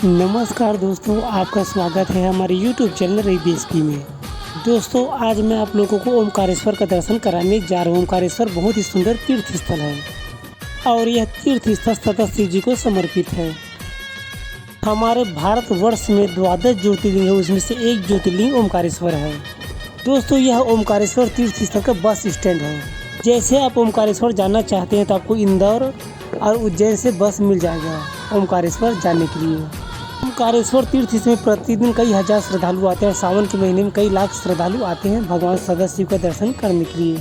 नमस्कार दोस्तों, आपका स्वागत है हमारे YouTube चैनल रवि BSP में। दोस्तों, आज मैं आप लोगों को ओमकारेश्वर का दर्शन कराने जा रहा हूँ। ओमकारेश्वर बहुत ही सुंदर तीर्थ स्थल है और यह तीर्थ स्थल सतत शिव जी को समर्पित है। हमारे भारतवर्ष में 12 ज्योतिर्लिंग है, उसमें से एक ज्योतिर्लिंग ओमकारेश्वर है। दोस्तों, यह ओमकारेश्वर तीर्थ स्थल का बस स्टैंड है। जैसे आप ओमकारेश्वर जाना चाहते हैं तो आपको इंदौर और उज्जैन से बस मिल जाएगा ओमकारेश्वर जाने के लिए। ओमकारेश्वर तीर्थ में प्रतिदिन कई हजार श्रद्धालु आते हैं और सावन के महीने में कई लाख श्रद्धालु आते हैं भगवान सदाशिव का दर्शन करने के लिए।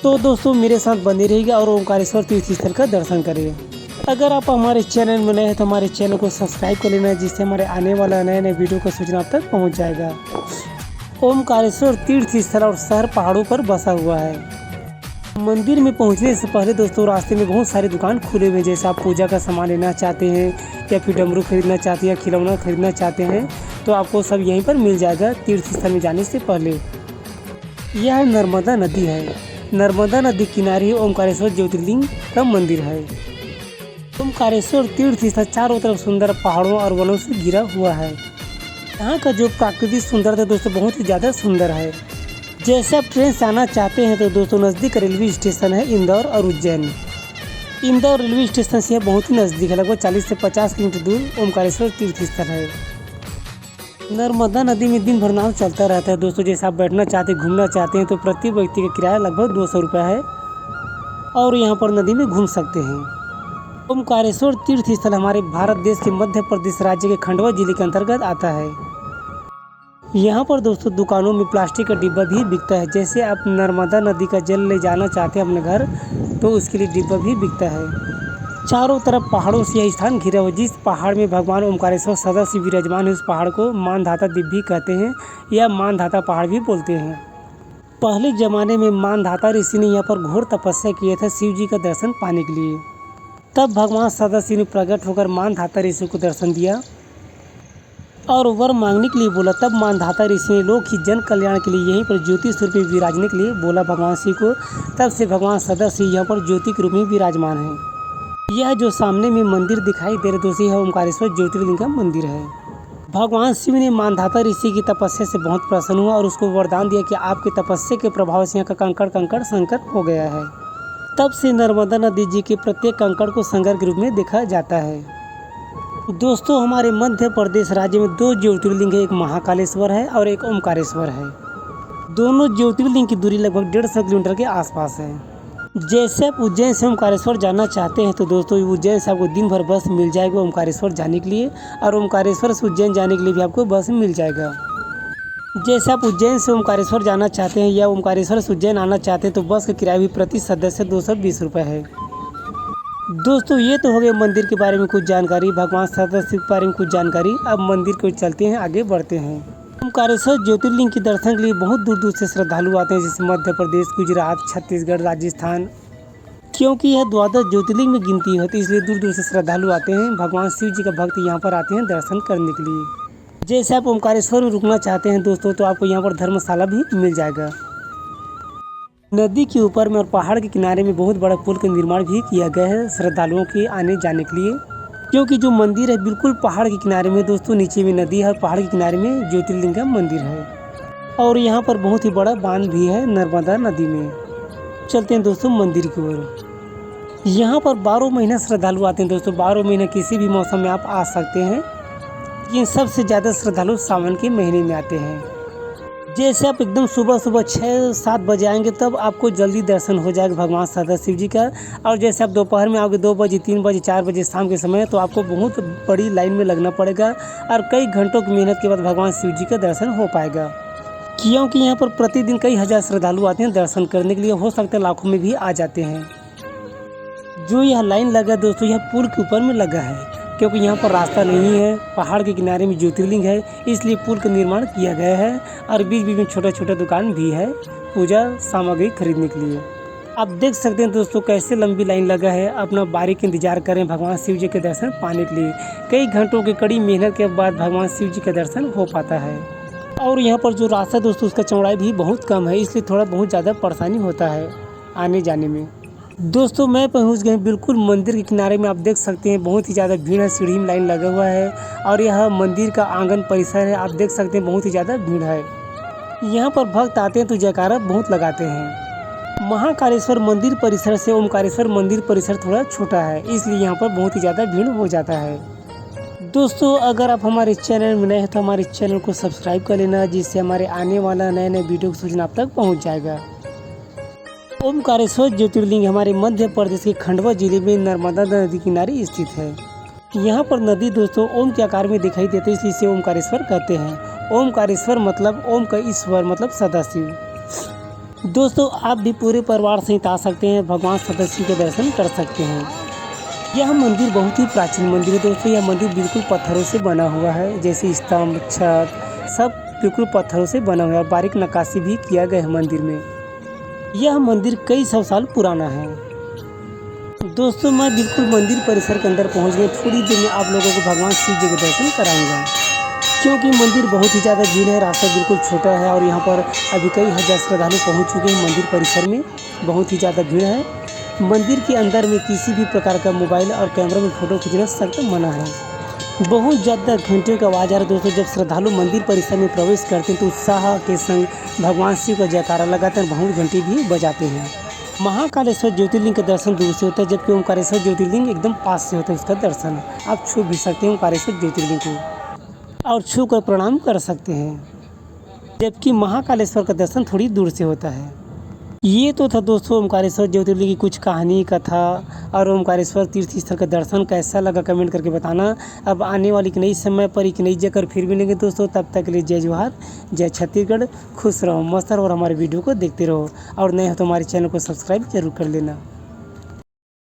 तो दोस्तों, मेरे साथ बने रहिएगा और ओमकारेश्वर तीर्थ स्थल का दर्शन करिए। अगर आप हमारे चैनल में नए हैं तो हमारे चैनल को सब्सक्राइब कर लेना, जिससे हमारे आने वाला नए नए वीडियो का सूचना आप तक पहुँच जाएगा। ओमकारेश्वर तीर्थ स्थल और शहर पहाड़ों पर बसा हुआ है। मंदिर में पहुंचने से पहले दोस्तों, रास्ते में बहुत सारी दुकान खुले हुए हैं। जैसे आप पूजा का सामान लेना चाहते हैं या फिर डमरू खरीदना चाहते हैं या खिलौना खरीदना चाहते हैं तो आपको सब यहीं पर मिल जाएगा तीर्थ स्थल में जाने से पहले। यह नर्मदा नदी है। नर्मदा नदी किनारे ही ओमकारेश्वर ज्योतिर्लिंग का मंदिर है। ओमकारेश्वर तीर्थ स्थल चारों तरफ सुंदर पहाड़ों और वनों से घिरा हुआ है। यहाँ का जो प्राकृतिक सुंदरता दोस्तों बहुत ही ज़्यादा सुंदर है। जैसे आप ट्रेन से आना चाहते हैं तो दोस्तों, नज़दीक रेलवे स्टेशन है इंदौर और उज्जैन। इंदौर रेलवे स्टेशन से बहुत ही नज़दीक है, लगभग 40 से 50 किलोमीटर दूर ओमकारेश्वर तीर्थ स्थल है। नर्मदा नदी में दिन भर नाव चलता रहता है दोस्तों। जैसे आप बैठना चाहते हैं, घूमना चाहते हैं तो प्रति व्यक्ति का किराया लगभग 200 रुपये है और यहाँ पर नदी में घूम सकते हैं। ओमकारेश्वर तीर्थ स्थल हमारे भारत देश के मध्य प्रदेश राज्य के खंडवा जिले के अंतर्गत आता है। यहाँ पर दोस्तों, दुकानों में प्लास्टिक का डिब्बा भी बिकता है। जैसे आप नर्मदा नदी का जल ले जाना चाहते हैं अपने घर तो उसके लिए डिब्बा भी बिकता है। चारों तरफ पहाड़ों से यह स्थान घिरा हुआ है। जिस पहाड़ में भगवान ओमकारेश्वर सदाशिव विराजमान है उस पहाड़ को मानधाता द्वीप भी कहते हैं या मानधाता पहाड़ भी बोलते हैं। पहले ज़माने में मानधाता ऋषि ने यहाँ पर घोर तपस्या किया था शिव जी का दर्शन पाने के लिए। तब भगवान सदाशिव ने प्रकट होकर मानधाता ऋषि को दर्शन दिया और वर मांगने के लिए बोला। तब मानधाता ऋषि ने लोक ही जन कल्याण के लिए यहीं पर ज्योति स्वरूप में विराजने के लिए बोला भगवान शिव को। तब से भगवान सदाशिव यहाँ पर ज्योति के रूप में विराजमान है। यह जो सामने में मंदिर दिखाई दे रहे दोस्तों, यह ओमकारेश्वर ज्योतिर्लिंग का मंदिर है। भगवान शिव ने मानधाता ऋषि की तपस्या से बहुत प्रसन्न हुआ और उसको वरदान दिया कि आपके तपस्या के प्रभाव से यहाँ का कंकड़ संकर हो गया है। तब से नर्मदा नदी जी के प्रत्येक कंकड़ को संकर के रूप में देखा जाता है। दोस्तों, हमारे मध्य प्रदेश राज्य में 2 ज्योतिर्लिंग है, एक महाकालेश्वर है और एक ओमकारेश्वर है। दोनों ज्योतिर्लिंग की दूरी लगभग 150 किलोमीटर के आसपास है। जैसे आप उज्जैन से ओमकारेश्वर जाना चाहते हैं तो दोस्तों, उज्जैन से आपको दिन भर बस मिल जाएगा ओमकारेश्वर जाने के लिए और ओमकारेश्वर से उज्जैन जाने के लिए भी आपको बस मिल जाएगा। जैसे आप उज्जैन से ओमकारेश्वर जाना चाहते हैं या ओमकारेश्वर से उज्जैन आना चाहते हैं तो बस का किराया भी प्रति सदस्य 220 रुपये है। दोस्तों, ये तो हो गया मंदिर के बारे में कुछ जानकारी, भगवान सदाशिव के बारे में कुछ जानकारी। अब मंदिर को चलते हैं, आगे बढ़ते हैं। ओमकारेश्वर ज्योतिर्लिंग के दर्शन के लिए बहुत दूर दूर से श्रद्धालु आते हैं, जैसे मध्य प्रदेश, गुजरात, छत्तीसगढ़, राजस्थान। क्योंकि यह 12 ज्योतिर्लिंग में गिनती होती है, इसलिए दूर दूर से श्रद्धालु आते हैं। भगवान शिव जी का भक्त यहाँ पर आते हैं दर्शन करने के लिए। जैसे आप ओमकारेश्वर में रुकना चाहते हैं दोस्तों तो आपको यहाँ पर धर्मशाला भी मिल जाएगा। नदी के ऊपर में और पहाड़ के किनारे में बहुत बड़ा पुल का निर्माण भी किया गया है श्रद्धालुओं के आने जाने के लिए। क्योंकि जो मंदिर है बिल्कुल पहाड़ के किनारे में दोस्तों, नीचे में नदी है और पहाड़ के किनारे में ज्योतिर्लिंग का मंदिर है और यहाँ पर बहुत ही बड़ा बांध भी है नर्मदा नदी में। चलते हैं दोस्तों मंदिर की ओर। यहाँ पर 12 महीना श्रद्धालु आते हैं दोस्तों। 12 महीने किसी भी मौसम में आप आ सकते हैं, लेकिन सबसे ज़्यादा श्रद्धालु सावन के महीने में आते हैं। जैसे आप एकदम सुबह 6-7 बजे आएंगे तब आपको जल्दी दर्शन हो जाएगा भगवान सदाशिव जी का। और जैसे आप दोपहर में आओगे 2 बजे, 3 बजे, 4 बजे शाम के समय तो आपको बहुत बड़ी लाइन में लगना पड़ेगा और कई घंटों की मेहनत के बाद भगवान शिव जी का दर्शन हो पाएगा। क्योंकि यहाँ पर प्रतिदिन कई हजार श्रद्धालु आते हैं दर्शन करने के लिए, हो सकता है लाखों में भी आ जाते हैं। जो यह लाइन लगा दोस्तों, यह पुल के ऊपर में लगा है। क्योंकि यहाँ पर रास्ता नहीं है, पहाड़ के किनारे में ज्योतिर्लिंग है, इसलिए पुल का निर्माण किया गया है और बीच बीच में छोटा छोटा दुकान भी है पूजा सामग्री खरीदने के लिए। आप देख सकते हैं दोस्तों कैसे लंबी लाइन लगा है। अपना बारी का इंतजार करें भगवान शिव जी के दर्शन पाने के लिए। कई घंटों की कड़ी मेहनत के बाद भगवान शिव जी का दर्शन हो पाता है। और यहाँ पर जो रास्ता दोस्तों उसका चौड़ाई भी बहुत कम है, इसलिए थोड़ा बहुत ज़्यादा परेशानी होता है आने जाने में। दोस्तों मैं पहुंच गए बिल्कुल मंदिर के किनारे में। आप देख सकते हैं बहुत ही ज़्यादा भीड़ है, सीढ़ी में लाइन लगा हुआ है और यह मंदिर का आंगन परिसर है। आप देख सकते हैं बहुत ही ज़्यादा भीड़ है। यहाँ पर भक्त आते हैं तो जयकारा बहुत लगाते हैं। महाकालेश्वर मंदिर परिसर से ओमकारेश्वर मंदिर परिसर थोड़ा छोटा है, इसलिए यहाँ पर बहुत ही ज़्यादा भीड़ हो जाता है। दोस्तों अगर आप हमारे चैनल में नए हैं तो हमारे चैनल को सब्सक्राइब कर लेना, जिससे हमारे आने वाला नए नए वीडियो की सूचना आप तक पहुँच जाएगा। ओमकारेश्वर ज्योतिर्लिंग हमारे मध्य प्रदेश के खंडवा जिले में नर्मदा नदी किनारे स्थित है। यहाँ पर नदी दोस्तों ओम के आकार में दिखाई देती है, इसलिए इसे ओमकारेश्वर कहते हैं। ओमकारेश्वर मतलब ओम का ईश्वर मतलब सदाशिव। दोस्तों आप भी पूरे परिवार सहित आ सकते हैं, भगवान सदाशिव के दर्शन कर सकते हैं। यह मंदिर बहुत ही प्राचीन मंदिर है दोस्तों। यह मंदिर बिल्कुल पत्थरों से बना हुआ है, जैसे स्तंभ छत सब बिल्कुल पत्थरों से बना हुआ है। बारीक नक्काशी भी किया गया है मंदिर में। यह मंदिर कई सौ साल पुराना है। दोस्तों मैं बिल्कुल मंदिर परिसर के अंदर पहुंच गया। थोड़ी देर में आप लोगों को भगवान शिव जी के दर्शन कराऊंगा, क्योंकि मंदिर बहुत ही ज़्यादा भीड़ है, रास्ता बिल्कुल छोटा है और यहाँ पर अभी कई हज़ार श्रद्धालु पहुँच चुके हैं। मंदिर परिसर में बहुत ही ज़्यादा भीड़ है। मंदिर के अंदर में किसी भी प्रकार का मोबाइल और कैमरा में फ़ोटो खींचना सख्त मना है। बहुत ज़्यादा घंटे का आवाज़ आ रहा है दोस्तों। जब श्रद्धालु मंदिर परिसर में प्रवेश करते हैं तो उत्साह के संग भगवान शिव का जयकारा लगाते हैं, बहुत घंटे भी बजाते हैं। महाकालेश्वर ज्योतिर्लिंग का दर्शन दूर से होता है, जबकि ओमकारेश्वर ज्योतिर्लिंग एकदम पास से होता है। उसका दर्शन आप छू भी सकते हैं ओमकारेश्वर ज्योतिर्लिंग को और छू कर प्रणाम कर सकते हैं, जबकि महाकालेश्वर का दर्शन थोड़ी दूर से होता है। ये तो था दोस्तों ओमकारेश्वर ज्योतिर्लिंग की कुछ कहानी कथा और ओमकारेश्वर तीर्थ स्थल का दर्शन कैसा लगा कमेंट करके बताना। अब आने वाली एक नई समय पर एक नई जगह फिर मिलेंगे दोस्तों। तब तक के लिए जय जोहार, जय छत्तीसगढ़। खुश रहो, मस्त रहो और हमारे वीडियो को देखते रहो। और नए हो तो हमारे चैनल को सब्सक्राइब जरूर कर लेना।